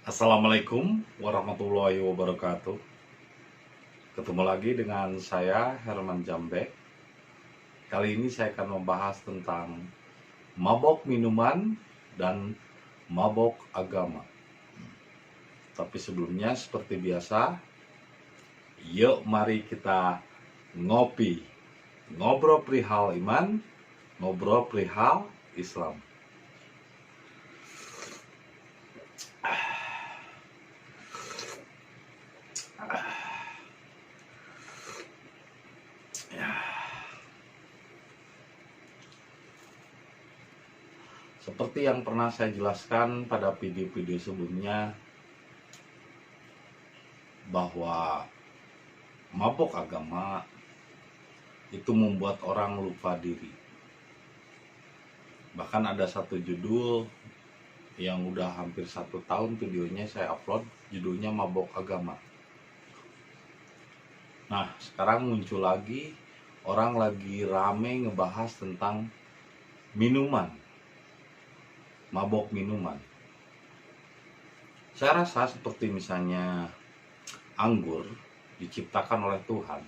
Assalamualaikum warahmatullahi wabarakatuh. Ketemu lagi dengan saya Herman Jambek. Kali ini saya akan membahas tentang mabok minuman dan mabok agama. Tapi sebelumnya seperti biasa, yuk mari kita ngopi, ngobrol perihal iman, ngobrol perihal Islam. Seperti yang pernah saya jelaskan pada video-video sebelumnya, bahwa mabok agama itu membuat orang lupa diri. Bahkan ada satu judul yang udah hampir 1 tahun videonya saya upload, judulnya Mabok Agama. Nah, sekarang muncul lagi, orang lagi rame ngebahas tentang minuman, mabok minuman. Saya rasa seperti misalnya anggur diciptakan oleh Tuhan.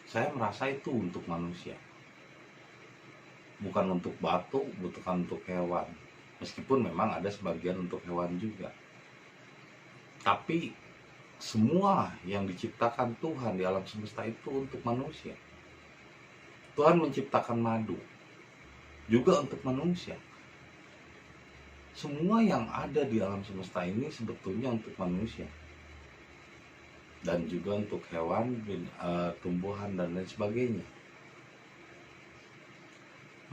Saya merasa itu untuk manusia, bukan untuk batu, bukan untuk hewan. Meskipun memang ada sebagian untuk hewan juga. Tapi semua yang diciptakan Tuhan di alam semesta itu untuk manusia. Tuhan menciptakan madu juga untuk manusia. Semua yang ada di alam semesta ini sebetulnya untuk manusia, dan juga untuk hewan, tumbuhan, dan lain sebagainya.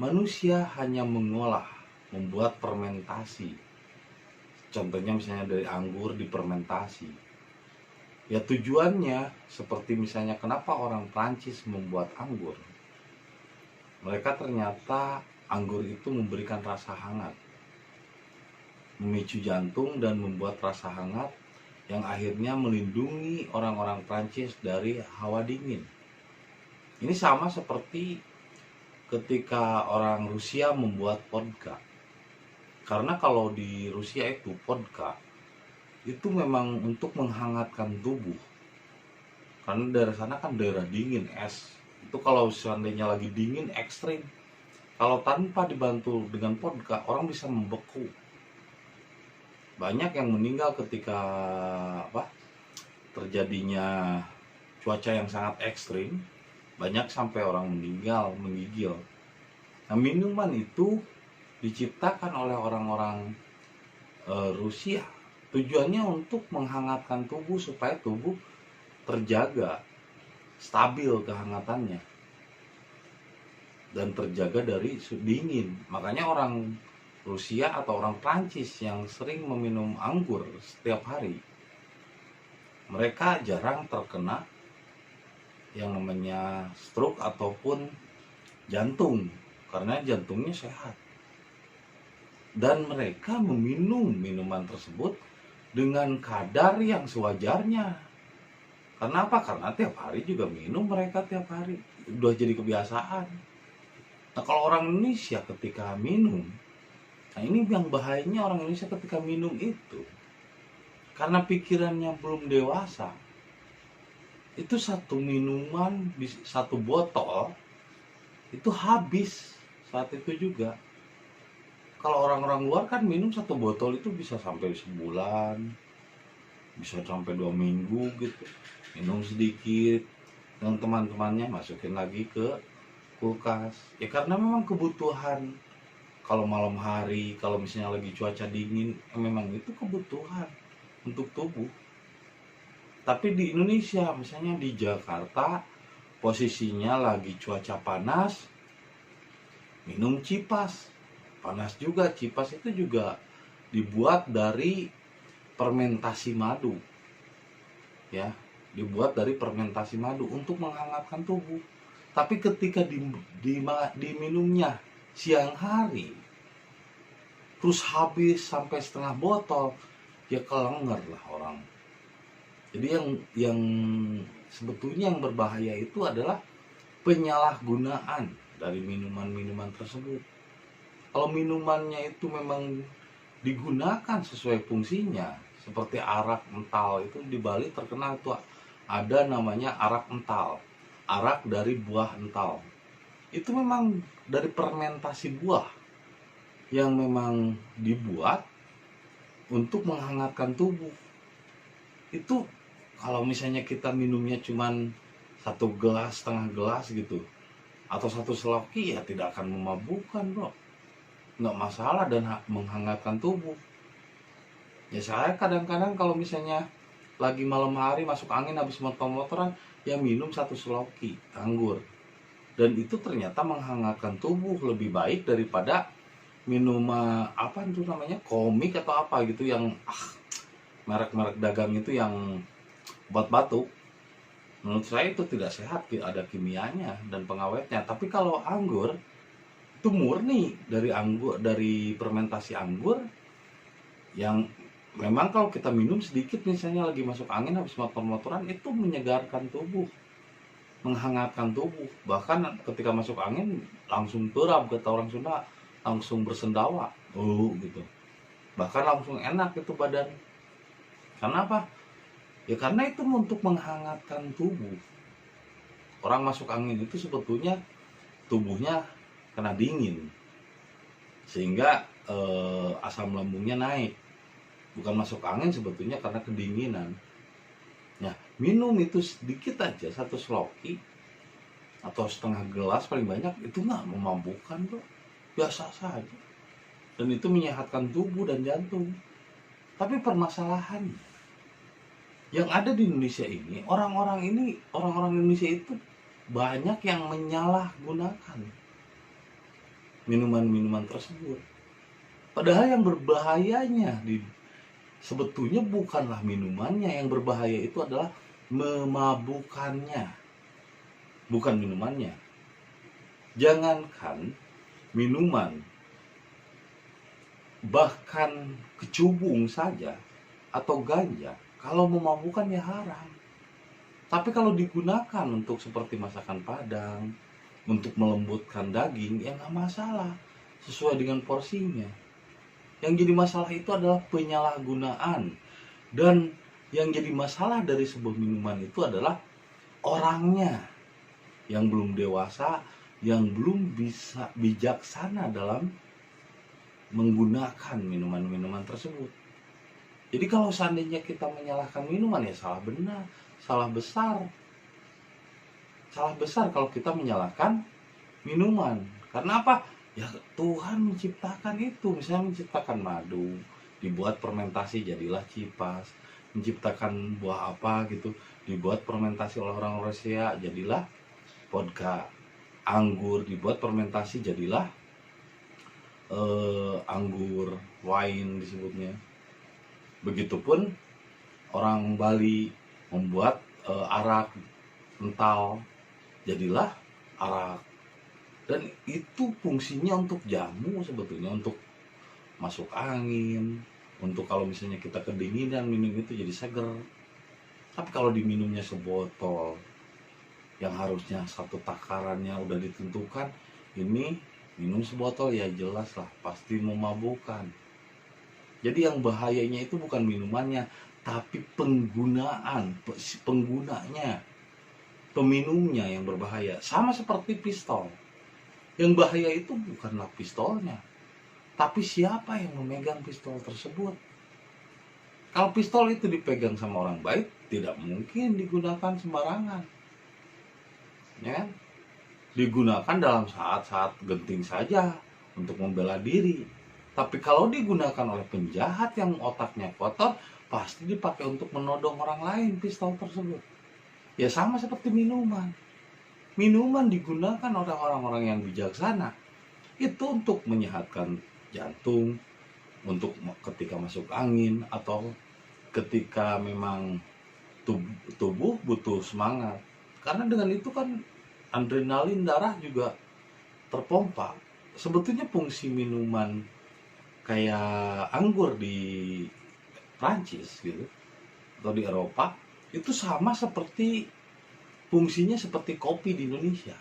Manusia hanya mengolah, membuat fermentasi. Contohnya misalnya dari anggur difermentasi. Ya tujuannya seperti misalnya kenapa orang Prancis membuat anggur. Mereka ternyata anggur itu memberikan rasa hangat, memicu jantung dan membuat rasa hangat yang akhirnya melindungi orang-orang Prancis dari hawa dingin. Ini sama seperti ketika orang Rusia membuat vodka. Karena kalau di Rusia itu vodka itu memang untuk menghangatkan tubuh. Karena daerah sana kan daerah dingin, es. Itu kalau seandainya lagi dingin ekstrim, kalau tanpa dibantu dengan vodka, orang bisa membeku. Banyak yang meninggal ketika terjadinya cuaca yang sangat ekstrim. Banyak sampai orang meninggal, menggigil. Nah, minuman itu diciptakan oleh orang-orang Rusia. Tujuannya untuk menghangatkan tubuh supaya tubuh terjaga stabil kehangatannya dan terjaga dari dingin. Makanya orang Rusia atau orang Prancis yang sering meminum anggur setiap hari, mereka jarang terkena yang namanya stroke ataupun jantung, karena jantungnya sehat. Dan mereka meminum minuman tersebut dengan kadar yang sewajarnya. Karena apa? Karena tiap hari juga minum, mereka tiap hari. Udah jadi kebiasaan. Nah, kalau orang Indonesia ketika minum, nah ini yang bahayanya orang Indonesia ketika minum itu, karena pikirannya belum dewasa. Itu satu minuman, satu botol itu habis saat itu juga. Kalau orang-orang luar kan minum satu botol itu bisa sampai sebulan, bisa sampai 2 minggu gitu. Minum sedikit dengan teman-temannya, masukin lagi ke kulkas. Ya karena memang kebutuhan. Kalau malam hari, kalau misalnya lagi cuaca dingin, memang itu kebutuhan untuk tubuh. Tapi di Indonesia, misalnya di Jakarta, posisinya lagi cuaca panas, minum cipas. Panas juga, cipas itu juga dibuat dari fermentasi madu. Ya, dibuat dari fermentasi madu untuk menghangatkan tubuh. Tapi ketika diminumnya siang hari, terus habis sampai setengah botol, ya kelenger lah orang. Jadi yang sebetulnya yang berbahaya itu adalah penyalahgunaan dari minuman-minuman tersebut. Kalau minumannya itu memang digunakan sesuai fungsinya. Seperti arak ental itu di Bali terkenal tuh, ada namanya arak ental, arak dari buah ental. Itu memang dari fermentasi buah yang memang dibuat untuk menghangatkan tubuh. Itu kalau misalnya kita minumnya cuman 1 gelas, setengah gelas gitu, atau 1 seloki, ya tidak akan memabukkan, bro. Nggak masalah dan menghangatkan tubuh. Ya saya kadang-kadang kalau misalnya lagi malam hari masuk angin habis motor-motoran, ya minum 1 seloki anggur. Dan itu ternyata menghangatkan tubuh lebih baik daripada minum apa itu namanya, komik atau apa gitu, yang merek-merek dagang itu yang obat batuk. Menurut saya itu tidak sehat, ada kimianya dan pengawetnya. Tapi kalau anggur itu murni dari anggur, dari fermentasi anggur, yang memang kalau kita minum sedikit misalnya lagi masuk angin habis motor-motoran, itu menyegarkan tubuh, menghangatkan tubuh. Bahkan ketika masuk angin langsung terap, kata orang Sunda, langsung bersendawa, gitu. Bahkan langsung enak itu badan. Karena apa? Ya karena itu untuk menghangatkan tubuh. Orang masuk angin itu sebetulnya tubuhnya kena dingin, sehingga asam lambungnya naik. Bukan masuk angin sebetulnya karena kedinginan. Nah, minum itu sedikit aja, 1 seloki atau setengah gelas paling banyak, itu nggak memabukkan, bro. Biasa saja. Dan itu menyehatkan tubuh dan jantung. Tapi permasalahan yang ada di Indonesia ini, orang-orang Indonesia itu banyak yang menyalahgunakan minuman-minuman tersebut. Padahal yang berbahayanya sebetulnya bukanlah minumannya, yang berbahaya itu adalah memabukkannya, bukan minumannya. Jangankan minuman, bahkan kecubung saja atau ganja, kalau memabukkan ya haram. Tapi kalau digunakan untuk seperti masakan Padang, untuk melembutkan daging, ya nggak masalah, sesuai dengan porsinya. Yang jadi masalah itu adalah penyalahgunaan. Dan yang jadi masalah dari sebuah minuman itu adalah orangnya yang belum dewasa, yang belum bisa bijaksana dalam menggunakan minuman-minuman tersebut. Jadi kalau seandainya kita menyalahkan minuman, ya salah benar, salah besar. Salah besar kalau kita menyalahkan minuman. Karena apa? Ya Tuhan menciptakan itu. Misalnya menciptakan madu, dibuat fermentasi jadilah cipas. Menciptakan buah apa gitu, dibuat fermentasi oleh orang Rusia, jadilah vodka. Anggur dibuat fermentasi jadilah anggur, wine disebutnya. Begitupun orang Bali membuat arak ental, jadilah arak. Dan itu fungsinya untuk jamu sebetulnya, untuk masuk angin, untuk kalau misalnya kita kedinginan minum itu jadi seger. Tapi kalau diminumnya sebotol, yang harusnya 1 takarannya udah ditentukan, ini minum sebotol, ya jelas lah pasti memabukkan. Jadi yang bahayanya itu bukan minumannya, tapi penggunanya, peminumnya yang berbahaya. Sama seperti pistol. Yang bahaya itu bukanlah pistolnya, tapi siapa yang memegang pistol tersebut. Kalau pistol itu dipegang sama orang baik, tidak mungkin digunakan sembarangan. Ya kan? Digunakan dalam saat-saat genting saja untuk membela diri. Tapi kalau digunakan oleh penjahat yang otaknya kotor, pasti dipakai untuk menodong orang lain pistol tersebut. Ya sama seperti minuman. Minuman digunakan oleh orang-orang yang bijaksana itu untuk menyehatkan jantung, untuk ketika masuk angin, atau ketika memang tubuh butuh semangat. Karena dengan itu kan adrenalin darah juga terpompa. Sebetulnya fungsi minuman kayak anggur di Prancis gitu atau di Eropa itu sama seperti fungsinya seperti kopi di Indonesia.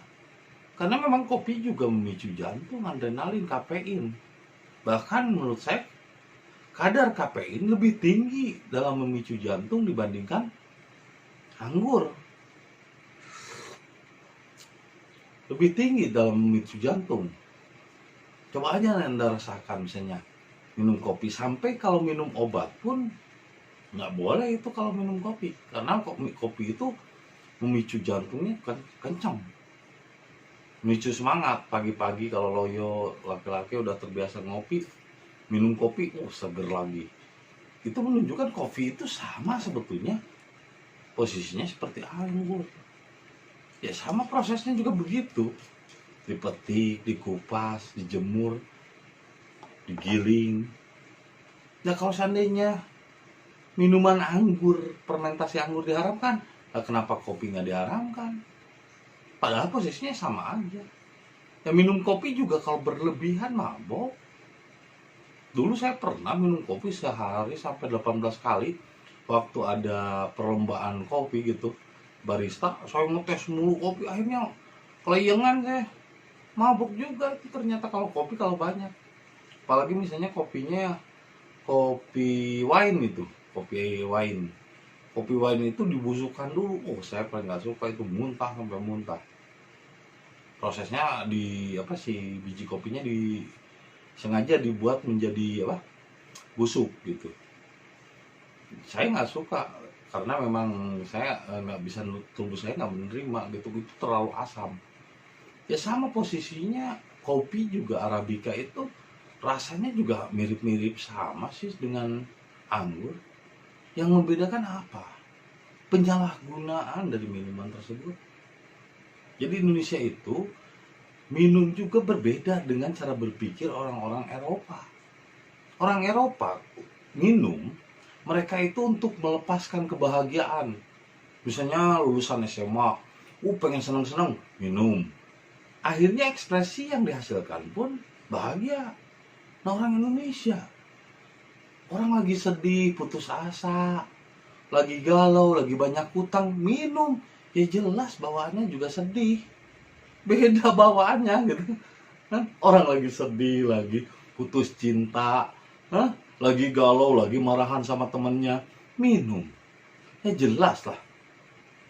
Karena memang kopi juga memicu jantung, adrenalin, kafein. Bahkan menurut saya kadar kafein lebih tinggi dalam memicu jantung dibandingkan anggur. Lebih tinggi dalam memicu jantung. Coba aja Anda rasakan misalnya minum kopi, sampai kalau minum obat pun nggak boleh itu kalau minum kopi, karena kopi itu memicu jantungnya kencang, memicu semangat. Pagi-pagi kalau loyo laki-laki udah terbiasa ngopi, minum kopi, seger lagi. Itu menunjukkan kopi itu sama sebetulnya posisinya seperti anggur. Ya sama prosesnya juga begitu, dipetik, dikupas, dijemur, digiling. Nah kalau seandainya minuman anggur, fermentasi anggur diharamkan, kenapa kopi nggak diharamkan? Padahal posisinya sama aja. Ya minum kopi juga kalau berlebihan mabok. Dulu saya pernah minum kopi sehari sampai 18 kali. Waktu ada perlombaan kopi gitu, barista, saya ngetes mulu kopi, akhirnya kelayangan saya. Mabuk juga itu ternyata kalau kopi kalau banyak. Apalagi misalnya kopinya kopi wine itu, kopi wine. Kopi wine itu dibusukkan dulu. Saya paling nggak suka itu, muntah sampai muntah. Prosesnya biji kopinya sengaja dibuat menjadi busuk gitu. Saya nggak suka karena memang saya nggak bisa, tubuh saya nggak menerima gitu, itu terlalu asam. Ya sama posisinya kopi juga Arabica itu rasanya juga mirip-mirip sama sih dengan anggur. Yang membedakan apa? Penyalahgunaan dari minuman tersebut. Jadi Indonesia itu minum juga berbeda dengan cara berpikir orang-orang Eropa. Orang Eropa minum, mereka itu untuk melepaskan kebahagiaan. Misalnya lulusan SMA, pengen senang-senang, minum. Akhirnya ekspresi yang dihasilkan pun bahagia. Nah orang Indonesia, orang lagi sedih, putus asa, lagi galau, lagi banyak hutang, minum. Ya jelas bawaannya juga sedih. Beda bawaannya gitu. Orang lagi sedih, lagi putus cinta, lagi galau, lagi marahan sama temennya, minum. Ya jelas lah,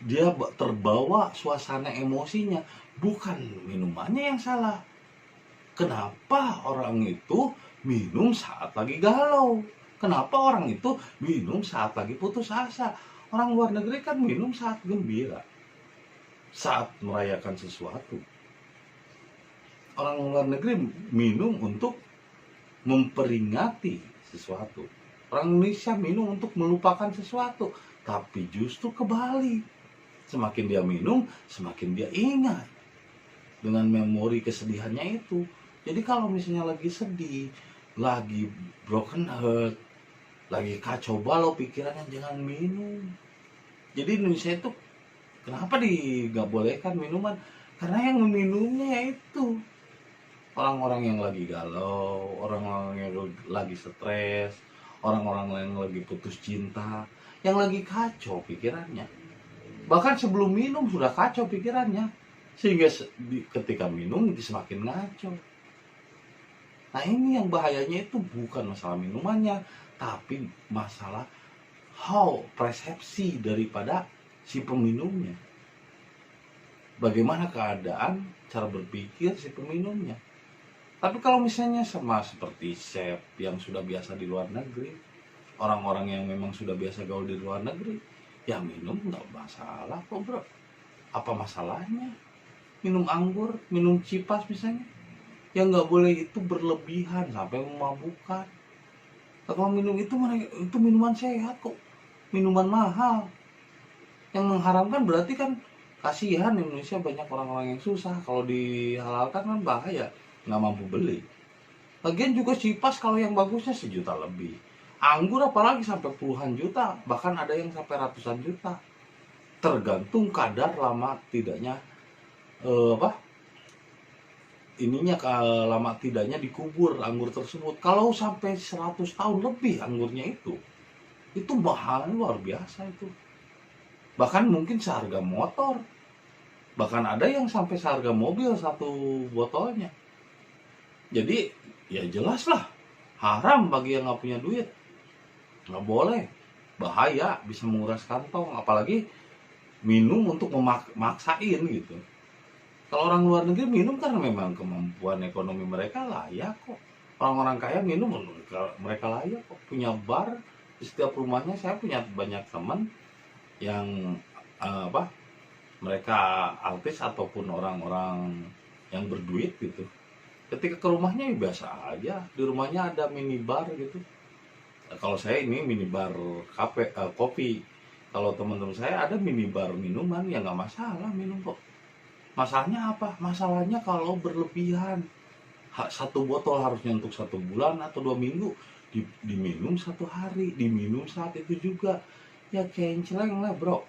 dia terbawa suasana emosinya, bukan minumannya yang salah. Kenapa orang itu minum saat lagi galau? Kenapa orang itu minum saat lagi putus asa? Orang luar negeri kan minum saat gembira, saat merayakan sesuatu. Orang luar negeri minum untuk memperingati sesuatu. Orang Indonesia minum untuk melupakan sesuatu. Tapi justru kebalik. Semakin dia minum, semakin dia ingat dengan memori kesedihannya itu. Jadi kalau misalnya lagi sedih, lagi broken heart, lagi kacau balau pikirannya, jangan minum. Jadi Indonesia itu kenapa nggak bolehkan minuman? Karena yang meminumnya itu orang-orang yang lagi galau, orang-orang yang lagi stres, orang-orang yang lagi putus cinta, yang lagi kacau pikirannya. Bahkan sebelum minum sudah kacau pikirannya, sehingga ketika minum semakin ngaco. Nah ini yang bahayanya, itu bukan masalah minumannya, tapi masalah persepsi daripada si peminumnya. Bagaimana keadaan, cara berpikir si peminumnya. Tapi kalau misalnya sama seperti chef yang sudah biasa di luar negeri, orang-orang yang memang sudah biasa gaul di luar negeri, ya minum nggak masalah kok bro. Apa masalahnya? Minum anggur, minum cipas misalnya, yang nggak boleh itu berlebihan sampai memabukkan. Kalau minum itu minuman sehat kok, minuman mahal. Yang mengharamkan berarti kan kasihan, Indonesia banyak orang-orang yang susah. Kalau dihalalkan kan bahaya, nggak mampu beli. Lagian juga cipas kalau yang bagusnya 1 juta lebih. Anggur apalagi sampai puluhan juta, bahkan ada yang sampai ratusan juta. Tergantung kadar lama tidaknya lama tidaknya dikubur anggur tersebut. Kalau sampai 100 tahun lebih anggurnya itu mahalnya luar biasa itu. Bahkan mungkin seharga motor. Bahkan ada yang sampai seharga mobil satu botolnya. Jadi ya jelas lah haram bagi yang nggak punya duit. nggak boleh, bahaya, bisa menguras kantong, apalagi minum untuk memaksain gitu. Kalau orang luar negeri minum karena memang kemampuan ekonomi mereka layak kok. Orang-orang kaya minum mereka layak kok. Punya bar di setiap rumahnya. Saya punya banyak teman yang mereka artis ataupun orang-orang yang berduit gitu. Ketika ke rumahnya ya biasa aja. Di rumahnya ada minibar gitu. Kalau saya ini minibar kopi. Kalau teman-teman saya ada minibar minuman, ya nggak masalah minum kok. Masalahnya apa? Masalahnya kalau berlebihan. Satu botol harusnya untuk 1 bulan atau 2 minggu, diminum 1 hari, diminum saat itu juga. Ya kenceleng lah bro.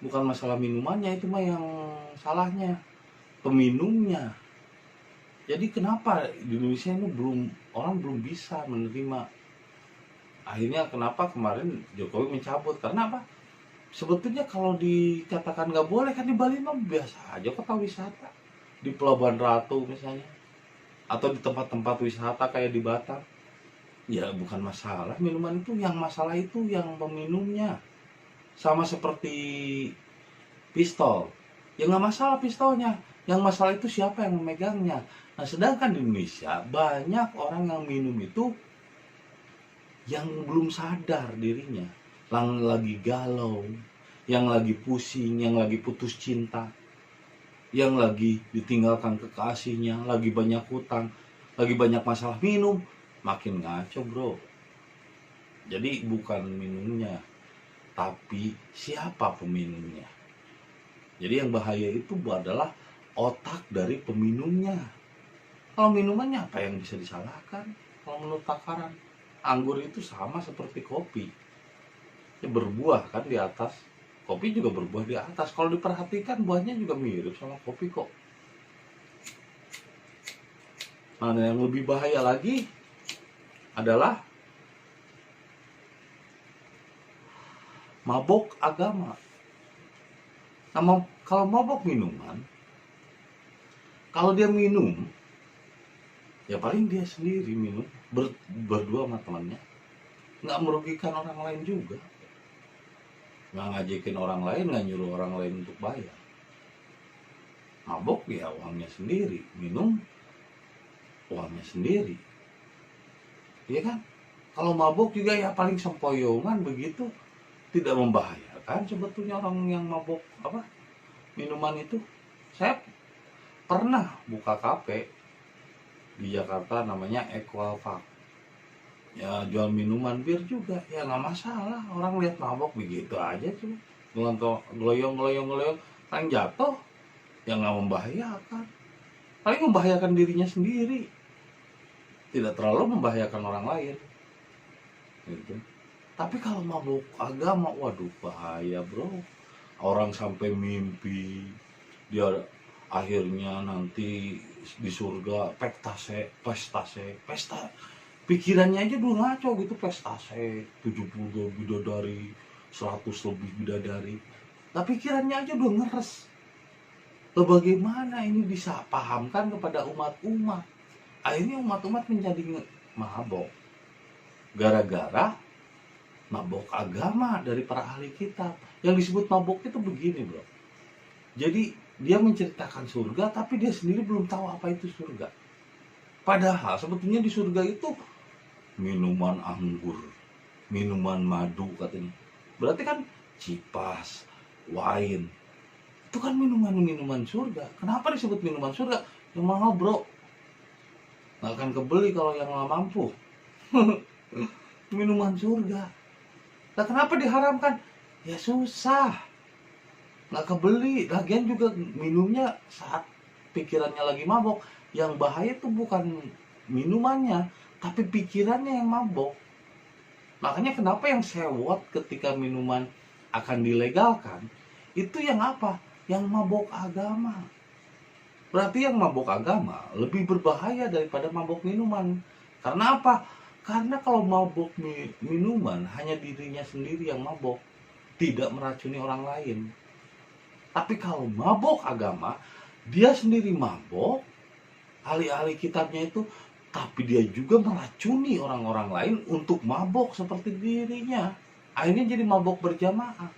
Bukan masalah minumannya, itu mah yang salahnya peminumnya. Jadi kenapa di Indonesia ini orang belum bisa menerima. Akhirnya kenapa kemarin Jokowi mencabut, karena apa? Sebetulnya kalau dikatakan nggak boleh kan di Bali mah biasa aja kota wisata. Di Pelabuhan Ratu misalnya, atau di tempat-tempat wisata kayak di Batam. Ya bukan masalah minuman itu, yang masalah itu yang peminumnya. Sama seperti pistol, ya nggak masalah pistolnya, yang masalah itu siapa yang memegangnya. Nah sedangkan di Indonesia banyak orang yang minum itu yang belum sadar dirinya, yang lagi galau, yang lagi pusing, yang lagi putus cinta, yang lagi ditinggalkan kekasihnya, lagi banyak hutang, lagi banyak masalah, minum makin ngaco bro. Jadi bukan minumnya, tapi siapa peminumnya. Jadi yang bahaya itu adalah otak dari peminumnya. Kalau minumannya apa yang bisa disalahkan? Kalau menurut takaran, anggur itu sama seperti kopi. Ya berbuah kan di atas. Kopi juga berbuah di atas. Kalau diperhatikan buahnya juga mirip sama kopi kok. Nah yang lebih bahaya lagi adalah mabok agama. Nah, kalau mabok minuman, kalau dia minum, ya paling dia sendiri minum, berdua sama temannya, nggak merugikan orang lain juga, nggak ngajakin orang lain, nggak nyuruh orang lain untuk bayar. Mabok ya uangnya sendiri, minum uangnya sendiri, iya kan? Kalau mabok juga ya paling sempoyongan begitu, tidak membahayakan sebetulnya orang yang mabok minuman itu. Saya pernah buka kafe di Jakarta namanya Equalfak, ya jual minuman bir juga, ya nggak masalah. Orang lihat mabok begitu aja tuh, geloyong paling jatuh, ya nggak membahayakan, paling membahayakan dirinya sendiri, tidak terlalu membahayakan orang lain gitu. Tapi kalau mabuk agama, waduh bahaya bro. Orang sampai mimpi dia akhirnya nanti di surga pesta. Pikirannya aja dulu ngaco gitu, pestase 72 bidadari, 100 lebih bidadari. Nah pikirannya aja udah ngeres. Loh bagaimana ini bisa pahamkan kepada umat-umat? Akhirnya umat-umat menjadi mabok. Gara-gara mabok agama dari para ahli kitab. Yang disebut mabok itu begini bro. Jadi dia menceritakan surga, tapi dia sendiri belum tahu apa itu surga. Padahal sebetulnya di surga itu minuman anggur, minuman madu katanya. Berarti kan cipas, wine, itu kan minuman surga. Kenapa disebut minuman surga? Yang mahal bro, nggak akan kebeli kalau yang nggak mampu. Minuman surga. Nah kenapa diharamkan? Ya susah, nggak kebeli. Lagian juga minumnya saat pikirannya lagi mabok. Yang bahaya itu bukan minumannya, tapi pikirannya yang mabok. Makanya kenapa yang sewot ketika minuman akan dilegalkan, itu yang apa? Yang mabok agama. Berarti yang mabok agama lebih berbahaya daripada mabok minuman. Karena apa? Karena kalau mabok minuman, hanya dirinya sendiri yang mabok, tidak meracuni orang lain. Tapi kalau mabok agama, dia sendiri mabok, ahli-ahli kitabnya itu tapi dia juga meracuni orang-orang lain untuk mabok seperti dirinya. Akhirnya jadi mabok berjamaah.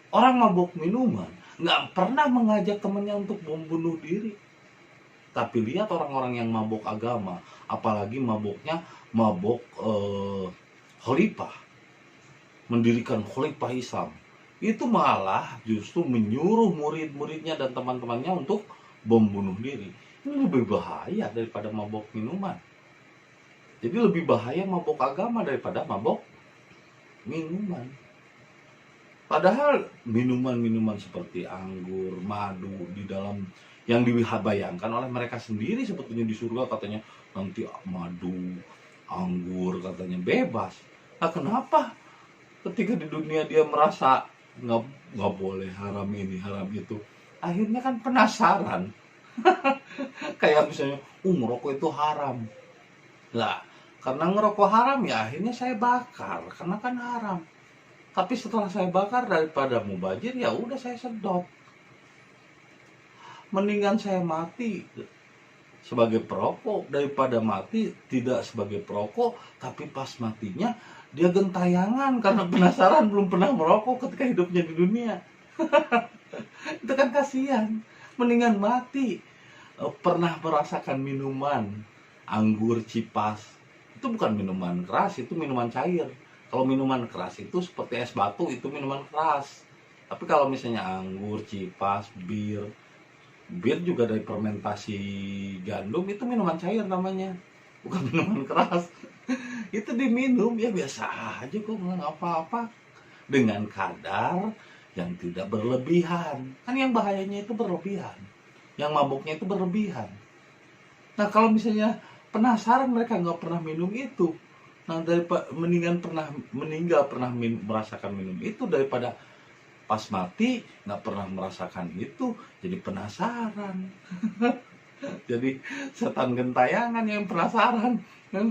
Orang mabok minuman nggak pernah mengajak temannya untuk membunuh diri. Tapi lihat orang-orang yang mabok agama, apalagi maboknya mabok khalifah, mendirikan khalifah Islam, itu malah justru menyuruh murid-muridnya dan teman-temannya untuk membunuh diri. Ini lebih bahaya daripada mabok minuman. Jadi lebih bahaya mabok agama daripada mabok minuman. Padahal minuman-minuman seperti anggur, madu di dalam yang dibayangkan oleh mereka sendiri sebetulnya di surga, katanya nanti madu, anggur katanya bebas. Nah, kenapa ketika di dunia dia merasa nggak boleh, haram ini haram itu, akhirnya kan penasaran. Kayak misalnya merokok itu haram lah, karena ngerokok haram ya akhirnya saya bakar karena kan haram. Tapi setelah saya bakar, daripada mubazir ya udah saya sedot. Mendingan saya mati sebagai perokok daripada mati tidak sebagai perokok, tapi pas matinya dia gentayangan karena penasaran belum pernah merokok ketika hidupnya di dunia. Itu kan kasihan. Mendingan mati pernah merasakan minuman anggur cipas. Itu bukan minuman keras, itu minuman cair. Kalau minuman keras itu seperti es batu, itu minuman keras. Tapi kalau misalnya anggur, cipas, bir juga dari fermentasi gandum, itu minuman cair namanya, bukan minuman keras. Itu diminum ya biasa aja kok, nggak apa-apa, dengan kadar yang tidak berlebihan. Kan yang bahayanya itu berlebihan, yang mabuknya itu berlebihan. Nah kalau misalnya penasaran mereka nggak pernah minum itu, nah daripada mendingan meninggal pernah merasakan minum itu daripada pas mati nggak pernah merasakan itu, jadi penasaran. Jadi setan gentayangan yang penasaran kan.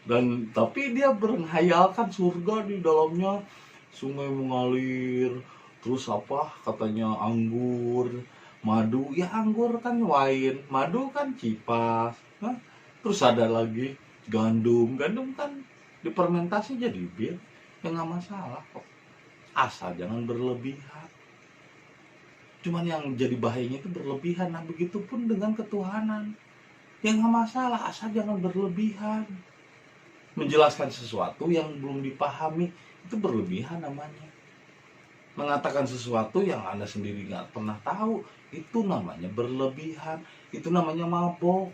Dan tapi dia menghayalkan surga, di dalamnya sungai mengalir, terus apa katanya anggur, madu. Ya anggur kan wine, madu kan cipas, nah, terus ada lagi gandum kan difermentasi jadi bir, ya nggak masalah kok, asal jangan berlebihan. Cuman yang jadi bahayanya itu berlebihan. Nah begitupun dengan ketuhanan, ya nggak masalah asal jangan berlebihan. Menjelaskan sesuatu yang belum dipahami itu berlebihan namanya. Mengatakan sesuatu yang Anda sendiri nggak pernah tahu, itu namanya berlebihan, itu namanya mabok.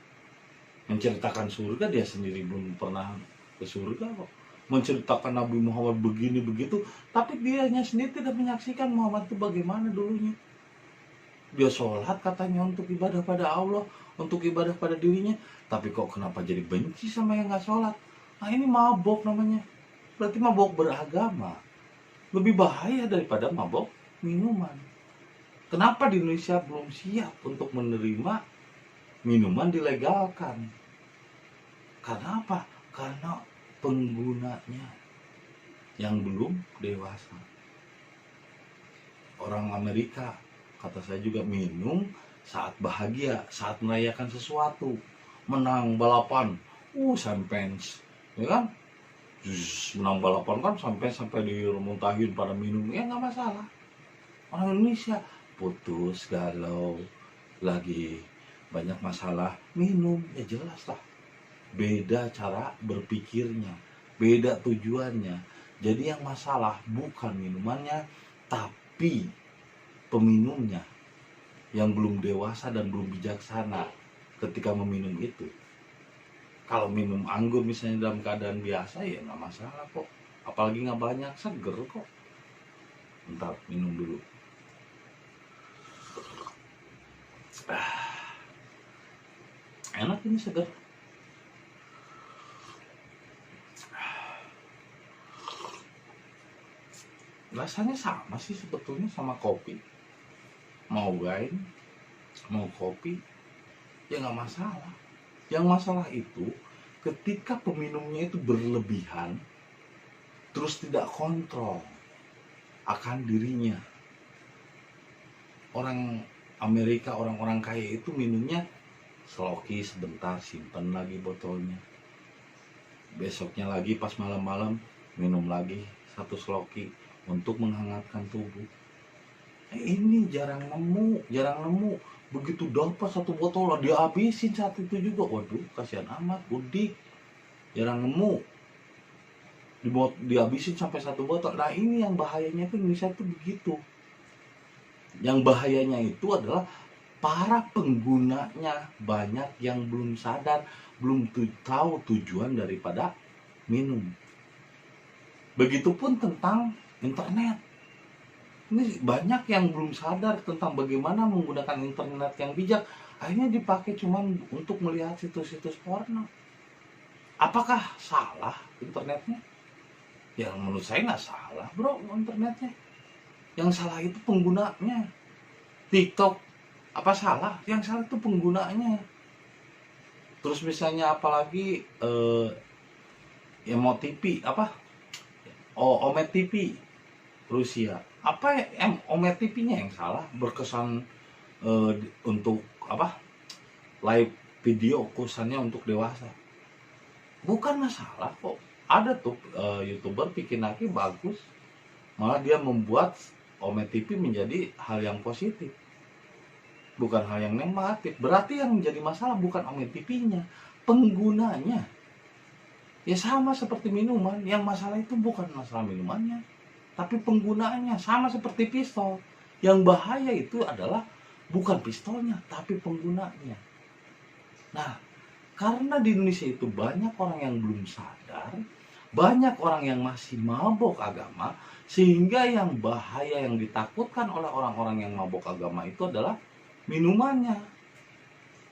Menceritakan surga, dia sendiri belum pernah ke surga kok. Menceritakan Nabi Muhammad begini begitu, tapi dianya sendiri tidak menyaksikan Muhammad itu bagaimana dulunya. Dia sholat katanya untuk ibadah pada Allah, untuk ibadah pada dirinya, tapi kok kenapa jadi benci sama yang nggak sholat? Nah ini mabok namanya. Berarti mabok beragama lebih bahaya daripada mabok minuman. Kenapa di Indonesia belum siap untuk menerima minuman dilegalkan? Karena apa? Karena penggunanya yang belum dewasa. Orang Amerika, kata saya juga, minum saat bahagia, saat merayakan sesuatu, menang balapan, champagne, ya kan? Menang balapan kan sampai dimuntahin pada minum, ya nggak masalah. Orang Indonesia putus, galau, lagi banyak masalah, minum, ya jelas lah. Beda cara berpikirnya, beda tujuannya. Jadi yang masalah bukan minumannya, tapi peminumnya yang belum dewasa dan belum bijaksana ketika meminum itu. Kalau minum anggur misalnya dalam keadaan biasa ya nggak masalah kok, apalagi nggak banyak, seger kok. Bentar, minum dulu. Enak ini, seger. Rasanya sama sih sebetulnya sama kopi. Mau wine, mau kopi, ya nggak masalah. Yang masalah itu ketika peminumnya itu berlebihan, terus tidak kontrol akan dirinya. Orang Amerika, orang-orang kaya itu minumnya seloki sebentar, simpen lagi botolnya. Besoknya lagi pas malam-malam minum lagi satu seloki untuk menghangatkan tubuh. Ini jarang nemu. Begitu dapat satu botol lah dihabisin saat itu juga. Waduh, kasihan amat, udik. Jarang nemu. Dihabisin sampai satu botol. Nah, ini yang bahayanya tuh Indonesia tuh begitu. Yang bahayanya itu adalah para penggunanya banyak yang belum sadar, belum tahu tujuan daripada minum. Begitupun tentang internet. Ini banyak yang belum sadar tentang bagaimana menggunakan internet yang bijak. Akhirnya dipakai cuman untuk melihat situs-situs porno. Apakah salah internetnya? Ya menurut saya nggak salah bro internetnya. Yang salah itu penggunanya. TikTok apa salah? Yang salah itu penggunanya. Terus misalnya apalagi Emo TV apa? Omet TV Rusia. Apa Omet TV-nya yang salah? Berkesan untuk apa? Live video khususnya untuk dewasa. Bukan masalah kok. Ada tuh YouTuber bikin lagi bagus. Malah dia membuat Omet TV menjadi hal yang positif. Bukan hal yang negatif. Berarti yang menjadi masalah bukan Omet TV-nya, penggunanya. Ya sama seperti minuman, yang masalah itu bukan masalah minumannya, tapi penggunaannya. Sama seperti pistol. Yang bahaya itu adalah bukan pistolnya, tapi penggunanya. Nah, karena di Indonesia itu banyak orang yang belum sadar, banyak orang yang masih mabok agama, sehingga yang bahaya yang ditakutkan oleh orang-orang yang mabok agama itu adalah minumannya.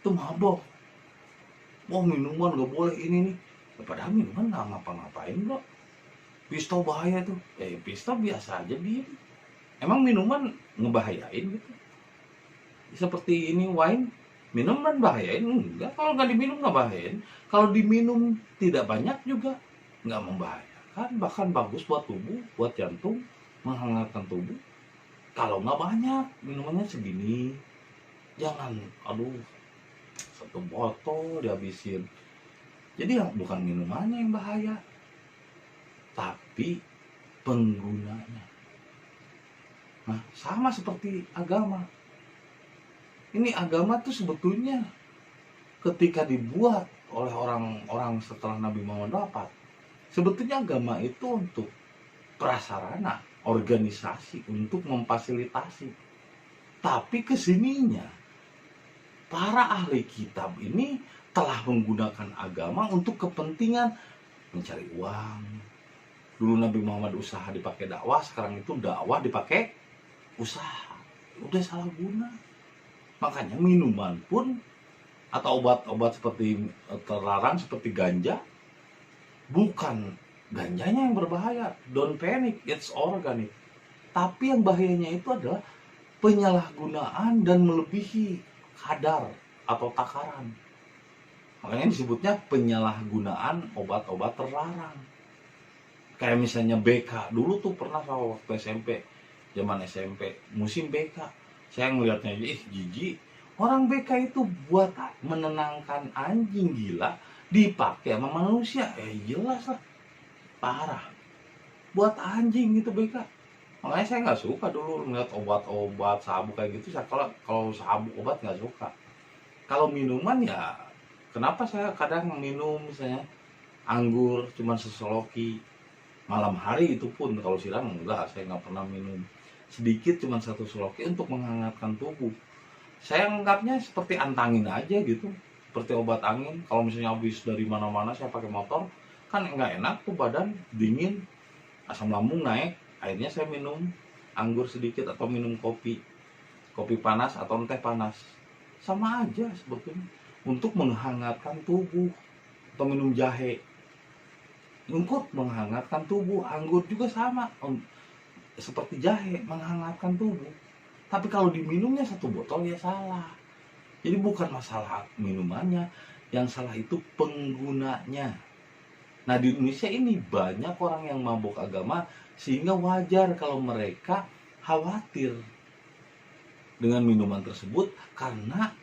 Itu mabok. Wah, minuman gak boleh ini nih. Padahal minuman gak ngapa-ngapain kok. Pistol bahaya tuh. Pistol biasa aja diem. Emang minuman ngebahayain gitu? Seperti ini wine, minuman bahayain? Enggak. Kalau nggak diminum nggak bahayain. Kalau diminum tidak banyak juga nggak membahayakan. Bahkan bagus buat tubuh, buat jantung, menghangatkan tubuh. Kalau nggak banyak, minumannya segini. Jangan, satu botol dihabisin. Jadi yang bukan minumannya yang bahaya, tapi penggunanya. Nah, sama seperti agama. Ini agama tuh sebetulnya ketika dibuat oleh orang-orang setelah Nabi Muhammad wafat, sebetulnya agama itu untuk prasarana, organisasi, untuk memfasilitasi. Tapi kesininya, para ahli kitab ini telah menggunakan agama untuk kepentingan mencari uang. Dulu Nabi Muhammad usaha dipakai dakwah, sekarang itu dakwah dipakai usaha. Udah salah guna. Makanya minuman pun atau obat-obat seperti terlarang seperti ganja, bukan ganjanya yang berbahaya. Don't panic, it's organic. Tapi yang bahayanya itu adalah penyalahgunaan dan melebihi kadar atau takaran. Makanya disebutnya penyalahgunaan obat-obat terlarang. Kayak misalnya BK. Dulu tuh pernah saya waktu SMP, zaman SMP, musim BK. Saya ngelihatnya jijik. Orang BK itu buat menenangkan anjing gila dipakai sama manusia. Jelas lah. Parah. Buat anjing gitu BK. Makanya saya nggak suka dulu ngeliat obat-obat sabuk kayak gitu. Saya kalau sabuk obat nggak suka. Kalau minuman ya, kenapa saya kadang minum misalnya anggur cuma seseloki. Malam hari itu pun kalau siang enggak, saya nggak pernah minum. Sedikit cuma satu seloki untuk menghangatkan tubuh. Saya anggapnya seperti antangin aja gitu, seperti obat angin. Kalau misalnya habis dari mana-mana saya pakai motor, kan nggak enak tuh, badan dingin, asam lambung naik. Akhirnya saya minum anggur sedikit atau minum kopi panas atau teh panas. Sama aja sebetulnya, untuk menghangatkan tubuh. Atau minum jahe untuk menghangatkan tubuh. Anggur juga sama, seperti jahe, menghangatkan tubuh. Tapi kalau diminumnya satu botol ya salah. Jadi bukan masalah minumannya, yang salah itu penggunanya. Nah, di Indonesia ini banyak orang yang mabuk agama, sehingga wajar kalau mereka khawatir dengan minuman tersebut, karena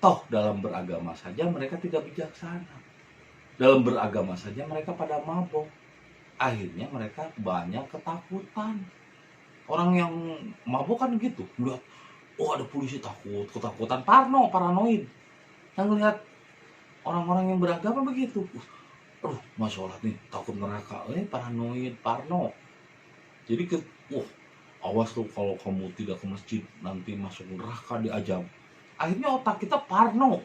Toh dalam beragama saja mereka tidak bijaksana. Dalam beragama saja mereka pada mabok. Akhirnya mereka banyak ketakutan. Orang yang mabok kan gitu, melihat, oh ada polisi takut, ketakutan, paranoid. Yang lihat orang-orang yang beragama begitu, mau sholat nih, takut neraka, paranoid, Jadi awas tuh kalau kamu tidak ke masjid, nanti masuk neraka diajab. Akhirnya otak kita parno.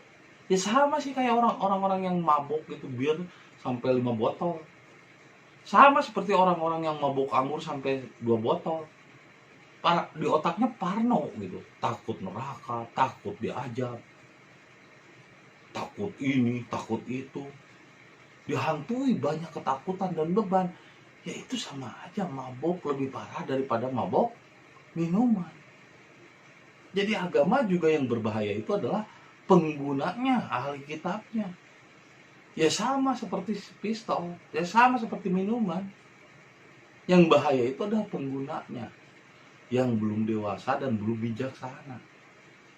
Ya sama sih kayak orang-orang yang mabok gitu, biar sampai 5 botol. Sama seperti orang-orang yang mabok anggur sampai 2 botol. Di otaknya parno gitu, takut neraka, takut diajab, takut ini, takut itu, dihantui banyak ketakutan dan beban. Ya itu sama aja, mabok lebih parah daripada mabok minuman. Jadi agama juga yang berbahaya itu adalah penggunanya, ahli kitabnya. Ya sama seperti pistol, ya sama seperti minuman. Yang bahaya itu adalah penggunanya, yang belum dewasa dan belum bijaksana,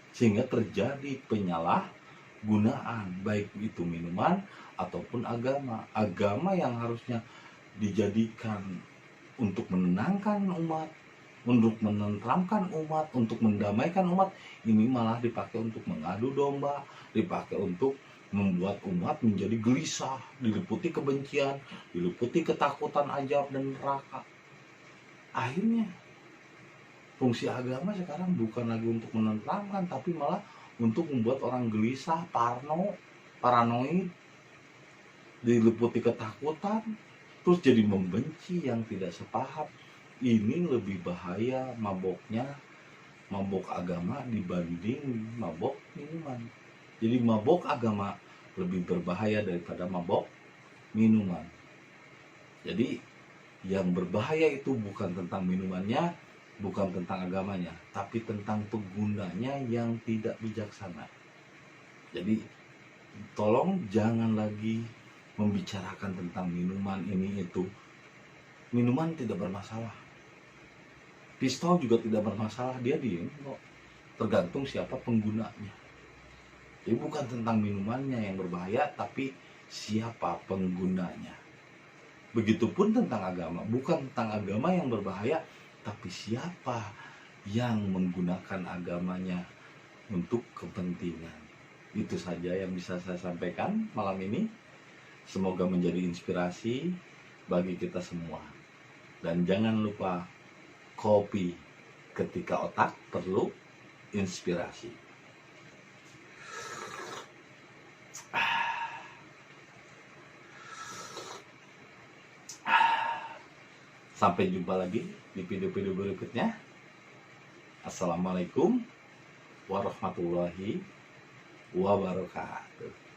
sehingga terjadi penyalahgunaan, baik itu minuman ataupun agama yang harusnya dijadikan untuk menenangkan umat, untuk menenteramkan umat, untuk mendamaikan umat, ini malah dipakai untuk mengadu domba, dipakai untuk membuat umat menjadi gelisah, diliputi kebencian, diliputi ketakutan azab dan neraka. Akhirnya fungsi agama sekarang bukan lagi untuk menenteramkan, tapi malah untuk membuat orang gelisah, paranoid, diliputi ketakutan, terus jadi membenci yang tidak sepaham. Ini lebih bahaya mabok agama dibanding mabok minuman. Jadi mabok agama lebih berbahaya daripada mabok minuman. Jadi yang berbahaya itu bukan tentang minumannya, bukan tentang agamanya, tapi tentang penggunanya yang tidak bijaksana. Jadi tolong jangan lagi membicarakan tentang minuman ini itu. Minuman tidak bermasalah, pistol juga tidak bermasalah, dia diem kok, tergantung siapa penggunanya. Jadi bukan tentang minumannya yang berbahaya, tapi siapa penggunanya. Begitupun tentang agama, bukan tentang agama yang berbahaya, tapi siapa yang menggunakan agamanya untuk kepentingan. Itu saja yang bisa saya sampaikan malam ini. Semoga menjadi inspirasi bagi kita semua. Dan jangan lupa kopi ketika otak perlu inspirasi. Sampai jumpa lagi di video-video berikutnya. Assalamualaikum warahmatullahi wabarakatuh.